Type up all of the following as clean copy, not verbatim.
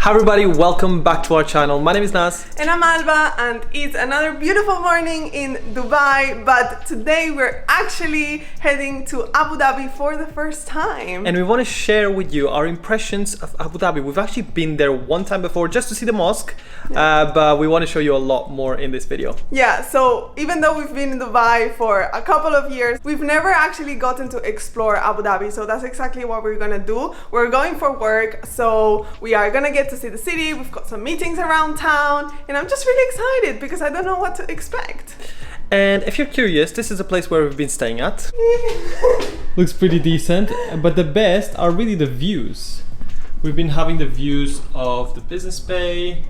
Hi everybody, welcome back to our channel. My name is Nas. And I'm Alba, and it's another beautiful morning in Dubai, but today we're actually heading to Abu Dhabi for the first time. And we want to share with you our impressions of Abu Dhabi. We've actually been there one time before just to see the mosque, but we want to show you a lot more in this video. Yeah, so even though we've been in Dubai for a couple of years, we've never actually gotten to explore Abu Dhabi, so that's exactly what we're gonna do. We're going for work, so we are gonna get to see the city. We've got some meetings around town, and I'm just really excited because I don't know what to expect. And if you're curious, this is a place where we've been staying at. Looks pretty decent, but the best are really the views. We've been having the views of the business bay,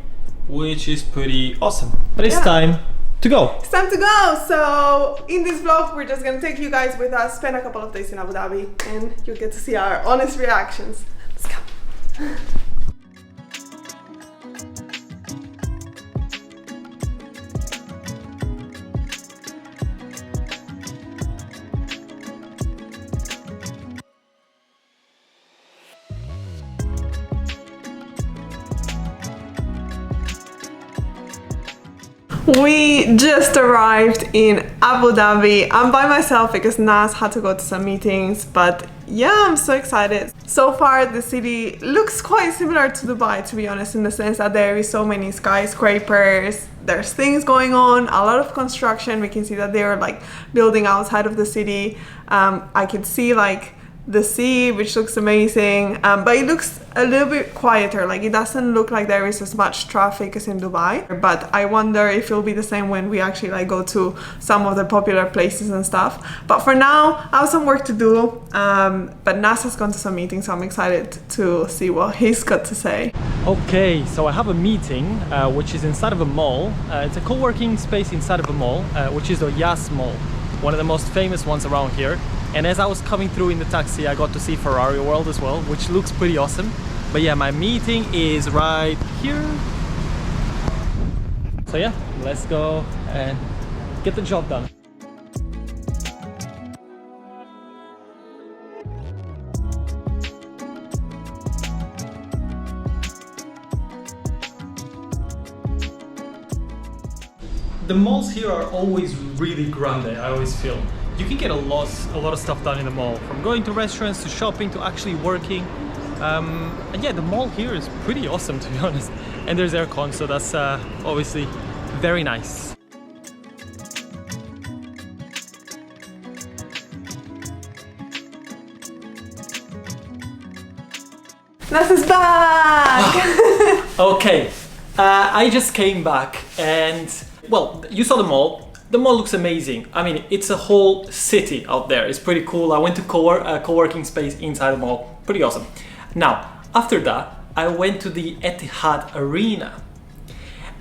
which is pretty awesome. But it's time to go. It's time to go. So in this vlog, we're just gonna take you guys with us, spend a couple of days in Abu Dhabi, and you'll get to see our honest reactions. Let's go. We just arrived in Abu Dhabi. I'm by myself because Nas had to go to some meetings, but yeah, I'm so excited. So far, the city looks quite similar to Dubai, to be honest, in the sense that there is so many skyscrapers, there's things going on, a lot of construction. We can see that they are like building outside of the city. I can see like the sea, which looks amazing, but it looks a little bit quieter. Like, it doesn't look like there is as much traffic as in Dubai, but I wonder if it'll be the same when we actually like go to some of the popular places and stuff. But for now, I have some work to do, but Nas has gone to some meetings, so I'm excited to see what he's got to say. Okay, so I have a meeting which is inside of a mall. It's a co-working space inside of a mall, which is the Yas Mall, one of the most famous ones around here. And as I was coming through in the taxi, I got to see Ferrari World as well, which looks pretty awesome. But yeah, my meeting is right here. So yeah, let's go and get the job done. The malls here are always really grande, I always feel. You can get a lot of stuff done in the mall, from going to restaurants to shopping to actually working. And yeah, the mall here is pretty awesome, to be honest. And there's aircon, so that's obviously very nice. Nas is back! Okay, I just came back and, well, you saw the mall. The mall looks amazing. I mean, it's a whole city out there. It's pretty cool. I went to co-working space inside the mall. Pretty awesome. Now, after that, I went to the Etihad Arena.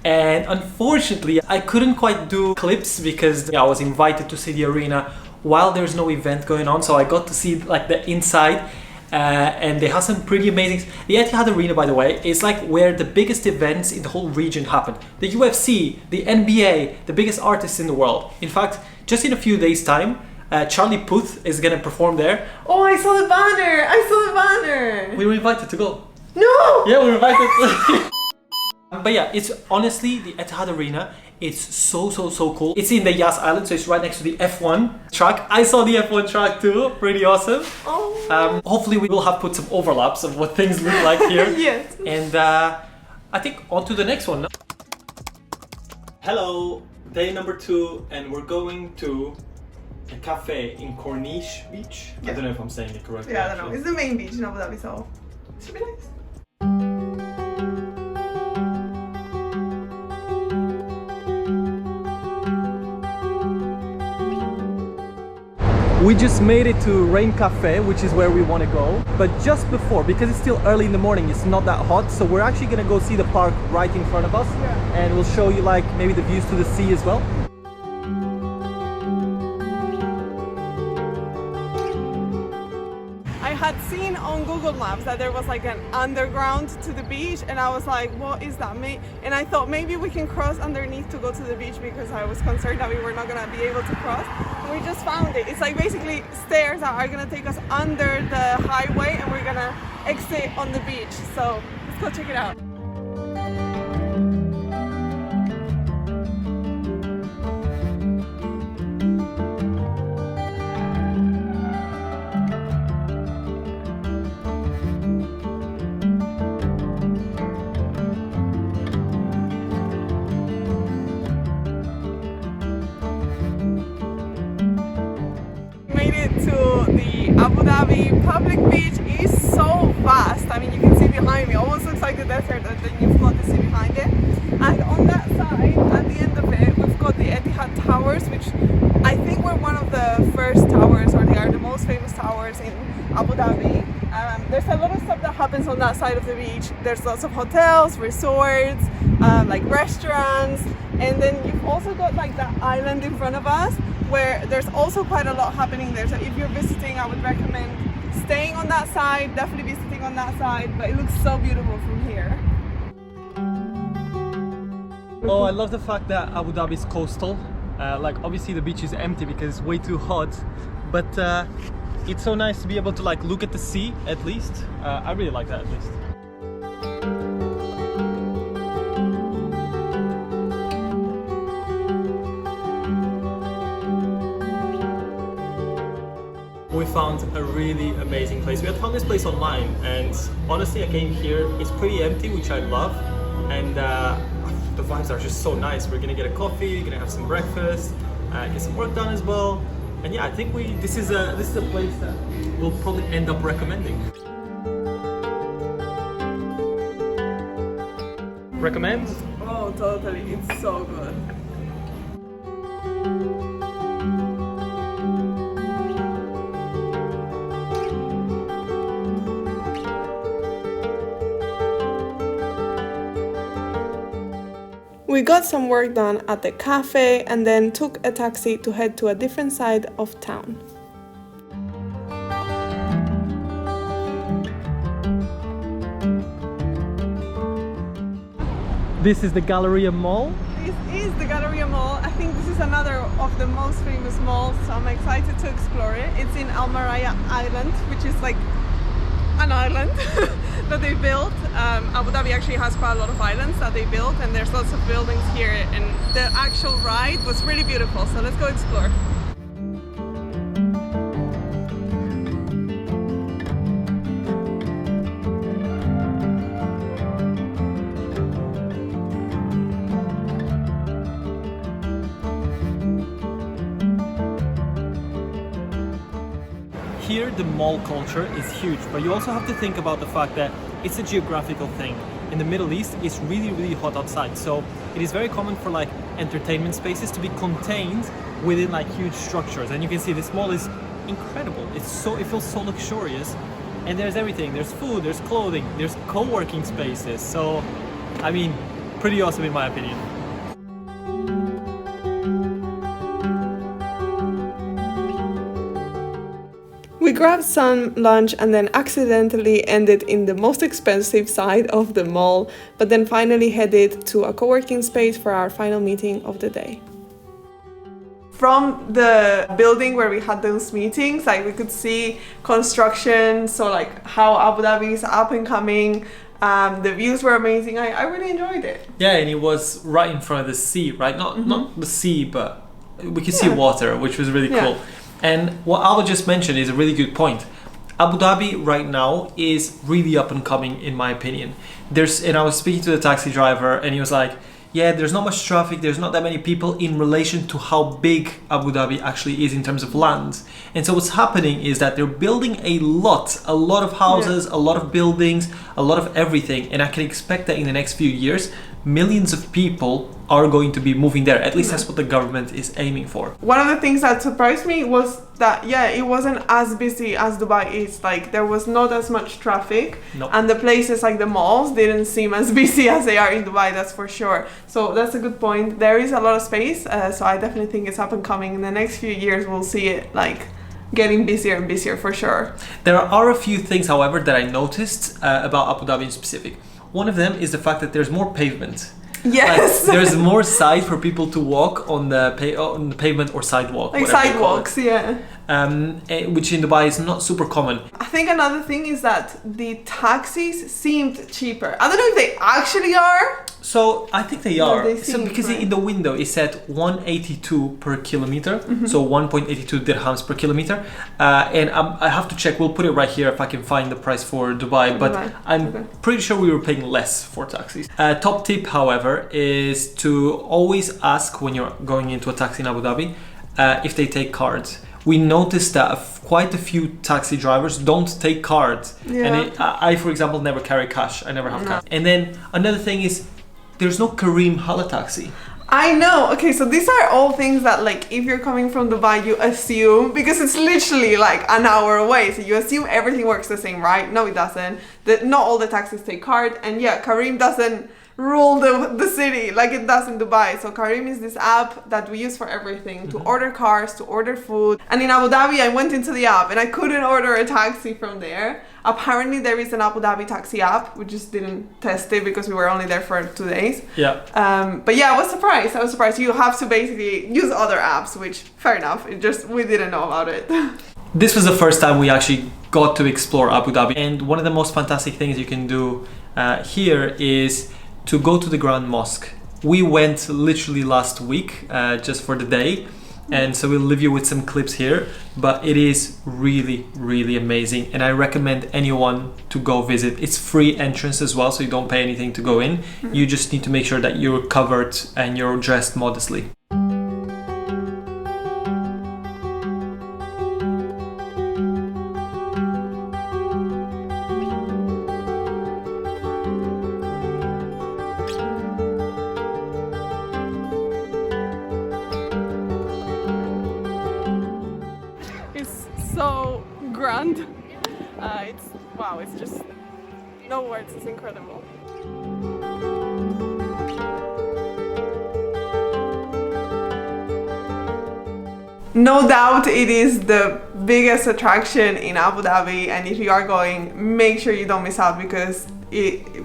And unfortunately, I couldn't quite do clips because I was invited to see the arena while there's no event going on. So I got to see like the inside. And they have some pretty amazing. The Etihad Arena, by the way, is like where the biggest events in the whole region happen. The UFC, the NBA, the biggest artists in the world. In fact, just in a few days' time, Charlie Puth is gonna perform there. Oh, I saw the banner! I saw the banner! We were invited to go. No! Yeah, we were invited to. But yeah, it's honestly the Etihad Arena. It's so cool. It's in the Yas Island, so it's right next to the F1 track. I saw the F1 track too, pretty awesome. Oh. Hopefully we will have put some overlaps of what things look like here. Yes. And I think on to the next one. Hello, day number 2, and we're going to a cafe in Corniche Beach. Yeah. I don't know if I'm saying it correctly. Yeah, I don't know. It's the main beach in Abu Dhabi, so it should be nice. We just made it to Rain Cafe, which is where we want to go. But just before, because it's still early in the morning, it's not that hot, so we're actually gonna go see the park right in front of us. Yeah. And we'll show you like maybe the views to the sea as well. I had seen on Google Maps that there was like an underground to the beach, and I was like, what is that? And I thought maybe we can cross underneath to go to the beach because I was concerned that we were not gonna be able to cross. And we just found it. It's like basically stairs that are gonna take us under the highway, and we're gonna exit on the beach. So let's go check it out. Corniche Beach is so vast. I mean, you can see behind me, almost looks like the desert, and then you've got the sea behind it. And on that side, at the end of it, we've got the Etihad Towers, which I think were one of the first towers, or they are the most famous towers in Abu Dhabi. There's a lot of stuff that happens on that side of the beach. There's lots of hotels, resorts, like restaurants, and then you've also got like that island in front of us where there's also quite a lot happening there. So if you're visiting, I would recommend staying on that side, definitely visiting on that side, but it looks so beautiful from here. Oh, I love the fact that Abu Dhabi is coastal. Like obviously the beach is empty because it's way too hot, but it's so nice to be able to like look at the sea at least. I really like that at least. We found a really amazing place. We had found this place online, and honestly I came here, it's pretty empty, which I love, and the vibes are just so nice. We're gonna get a coffee, gonna have some breakfast, get some work done as well, and yeah, I think this is a place that we'll probably end up recommending. Recommend? Oh, totally, it's so good. We got some work done at the cafe and then took a taxi to head to a different side of town. This is the Galleria Mall. This is the Galleria Mall. I think this is another of the most famous malls, so I'm excited to explore it. It's in Maryah Island, which is like an island that they built. Abu Dhabi actually has quite a lot of islands that they built, and there's lots of buildings here, and the actual ride was really beautiful, so let's go explore. Here the mall culture is huge, but you also have to think about the fact that it's a geographical thing. In the Middle East, it's really, really hot outside, so it is very common for like entertainment spaces to be contained within like huge structures. And you can see this mall is incredible. It feels so luxurious, and there's everything. There's food, there's clothing, there's co-working spaces. So, I mean, pretty awesome in my opinion. We grabbed some lunch and then accidentally ended in the most expensive side of the mall, but then finally headed to a co-working space for our final meeting of the day. From the building where we had those meetings, like we could see construction, so like how Abu Dhabi is up and coming. The views were amazing. I really enjoyed it. Yeah, and it was right in front of the sea, right? Not the sea, but we could see water, which was really cool. And what Alba just mentioned is a really good point. Abu Dhabi right now is really up and coming, in my opinion. And I was speaking to the taxi driver, and he was like, yeah, there's not much traffic, there's not that many people in relation to how big Abu Dhabi actually is in terms of land. And so what's happening is that they're building a lot of houses, a lot of buildings, a lot of everything. And I can expect that in the next few years, millions of people are going to be moving there. At least that's what the government is aiming for. One of the things that surprised me was that, it wasn't as busy as Dubai is. Like, there was not as much traffic. Nope. And the places like the malls didn't seem as busy as they are in Dubai, that's for sure. So that's a good point. There is a lot of space, so I definitely think it's up and coming. In the next few years, we'll see it like getting busier and busier for sure. There are a few things, however, that I noticed about Abu Dhabi in specific. One of them is the fact that there's more pavement. Yes. Like, there's more side for people to walk on the pavement or sidewalk. Like sidewalks, yeah. Which in Dubai is not super common. I think another thing is that the taxis seemed cheaper. I don't know if they actually are. So I think they are. Because right. in the window it said 182 per kilometer, so 1.82 dirhams per kilometer. And I have to check. We'll put it right here if I can find the price for Dubai. But I'm pretty sure we were paying less for taxis. Top tip, however, is to always ask when you're going into a taxi in Abu Dhabi if they take cards. we noticed that quite a few taxi drivers don't take cards. Yeah. And I, for example, never carry cash. I never have cash. And then another thing is, there's no Kareem Hala taxi. I know. Okay, so these are all things that, like, if you're coming from Dubai, you assume, because it's literally like an hour away, so you assume everything works the same, right? No, it doesn't. Not all the taxis take card, and yeah, Kareem doesn't rule the city like it does in Dubai. So Kareem is this app that we use for everything, to order cars, to order food. And in Abu Dhabi, I went into the app and I couldn't order a taxi from there. Apparently there is an Abu Dhabi taxi app. We just didn't test it because we were only there for 2 days. Yeah. But yeah, I was surprised. You have to basically use other apps, which fair enough. It just, we didn't know about it. This was the first time we actually got to explore Abu Dhabi. And one of the most fantastic things you can do here is to go to the Grand Mosque. We went literally last week just for the day, and so we'll leave you with some clips here, but it is really, really amazing, and I recommend anyone to go visit. It's free entrance as well, so you don't pay anything to go in. You just need to make sure that you're covered and you're dressed modestly. So grand. It's wow, it's just no words, it's incredible. No doubt it is the biggest attraction in Abu Dhabi, and if you are going, make sure you don't miss out, because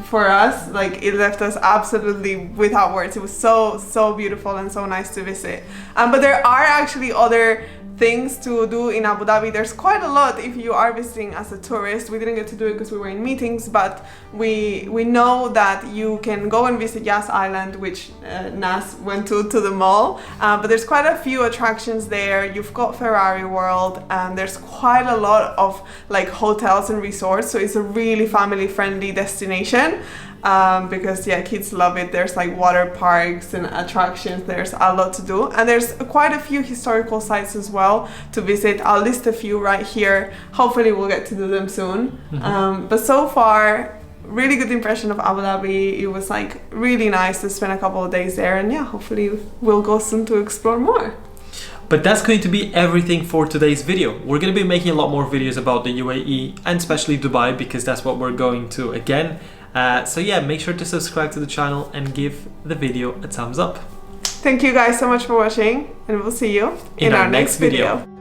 for us, like, it left us absolutely without words. It was so beautiful and so nice to visit. But there are actually other things to do in Abu Dhabi. There's quite a lot if you are visiting as a tourist. We didn't get to do it because we were in meetings, but we know that you can go and visit Yas Island, which Nas went to the mall. But there's quite a few attractions there. You've got Ferrari World, and there's quite a lot of like hotels and resorts, so it's a really family-friendly destination. Because yeah, kids love it. There's like water parks and attractions. There's a lot to do, and there's quite a few historical sites as well to visit. I'll list a few right here. Hopefully we'll get to do them soon. But so far, really good impression of Abu Dhabi. It was like really nice to spend a couple of days there, and yeah, hopefully we'll go soon to explore more. But that's going to be everything for today's video. We're going to be making a lot more videos about the UAE and especially Dubai, because that's what we're going to again. So yeah, make sure to subscribe to the channel and give the video a thumbs up. Thank you guys so much for watching, and we'll see you in our next video.